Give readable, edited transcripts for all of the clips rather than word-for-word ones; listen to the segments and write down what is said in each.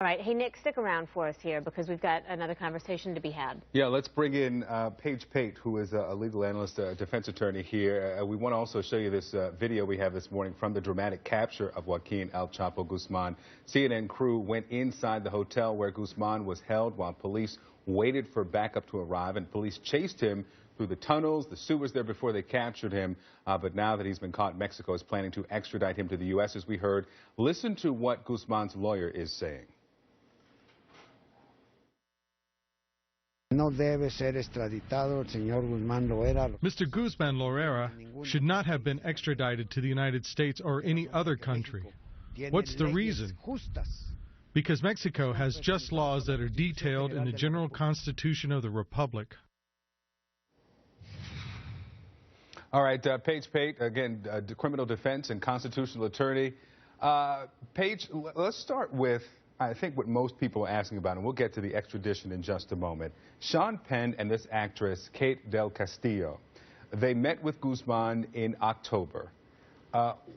right. Hey, Nick, stick around for us here because we've got another conversation to be had. Yeah, let's bring in Pate, who is a legal analyst, a defense attorney here. We want to also show you this video we have this morning from the dramatic capture of Joaquin El Chapo Guzman. CNN crew went inside the hotel where Guzman was held while police waited for backup to arrive, and police chased him through the tunnels, the sewers there before they captured him. But now that he's been caught, Mexico is planning to extradite him to the U.S., as we heard. Listen to what Guzman's lawyer is saying. No debe ser extraditado el señor Guzmán Loera. Mr. Guzman Loera should not have been extradited to the United States or any other country. What's the reason? Because Mexico has just laws that are detailed in the General Constitution of the Republic. All right, Pate, again, criminal defense and constitutional attorney. Paige, let's start with, I think, what most people are asking about, and we'll get to the extradition in just a moment. Sean Penn and this actress, Kate Del Castillo, they met with Guzman in October.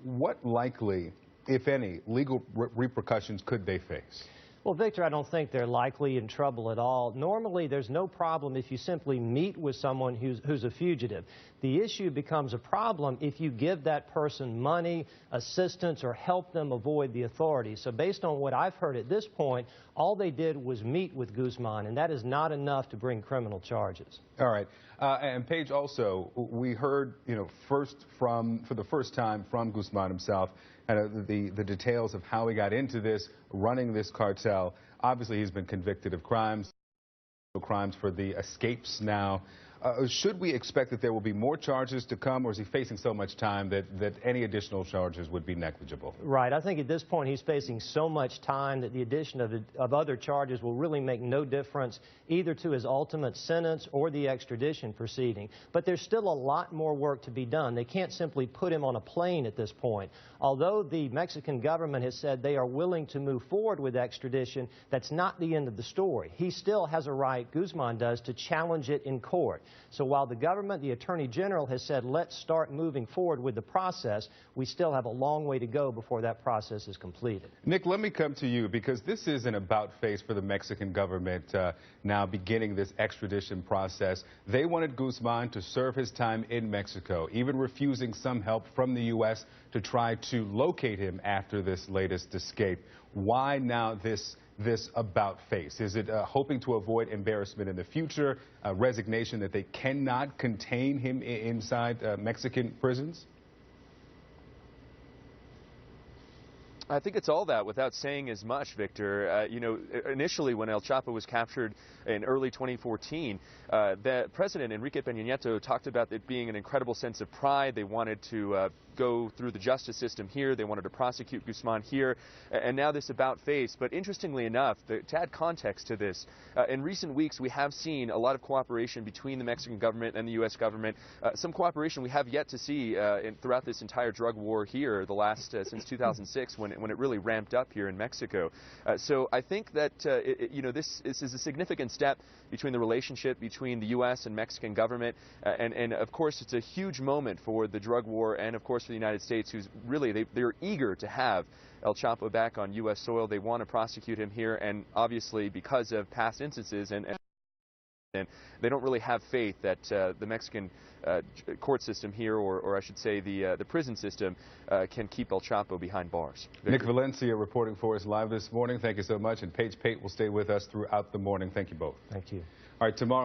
What likely, if any, legal repercussions could they face? Well, Victor, I don't think they're likely in trouble at all. Normally, there's no problem if you simply meet with someone who's a fugitive. The issue becomes a problem if you give that person money, assistance, or help them avoid the authorities. So based on what I've heard at this point, all they did was meet with Guzman, and that is not enough to bring criminal charges. All right. And Paige, also, we heard, for the first time from Guzman himself, the details of how he got into this, running this cartel. Obviously, he's been convicted of crimes for the escapes now. Should we expect that there will be more charges to come, or is he facing so much time that any additional charges would be negligible? Right. I think at this point he's facing so much time that the addition of other charges will really make no difference either to his ultimate sentence or the extradition proceeding. But there's still a lot more work to be done. They can't simply put him on a plane at this point. Although the Mexican government has said they are willing to move forward with extradition, that's not the end of the story. He still has a right, Guzman does, to challenge it in court. So while the government, the Attorney General, has said, let's start moving forward with the process, we still have a long way to go before that process is completed. Nick, let me come to you, because this is an about-face for the Mexican government now beginning this extradition process. They wanted Guzman to serve his time in Mexico, even refusing some help from the U.S. to try to locate him after this latest escape. Why now this about face? Is it hoping to avoid embarrassment in the future, a resignation that they cannot contain him inside Mexican prisons? I think it's all that without saying as much, Victor. Initially when El Chapo was captured in early 2014, the President Enrique Peña Nieto talked about it being an incredible sense of pride. They wanted to go through the justice system here. They wanted to prosecute Guzman here. And now this about face. But interestingly enough, to add context to this, in recent weeks we have seen a lot of cooperation between the Mexican government and the U.S. government. Some cooperation we have yet to see throughout this entire drug war here, the last since 2006 when it really ramped up here in Mexico. So I think that this is a significant step between the relationship between the U.S. and Mexican government, and of course it's a huge moment for the drug war and of course for the United States, who's really they're eager to have El Chapo back on U.S. soil. They want to prosecute him here, and obviously because of past instances and they don't really have faith that the Mexican court system here, or I should say the prison system, can keep El Chapo behind bars. Victor. Nick Valencia reporting for us live this morning. Thank you so much. And Pate will stay with us throughout the morning. Thank you both. Thank you. All right, tomorrow.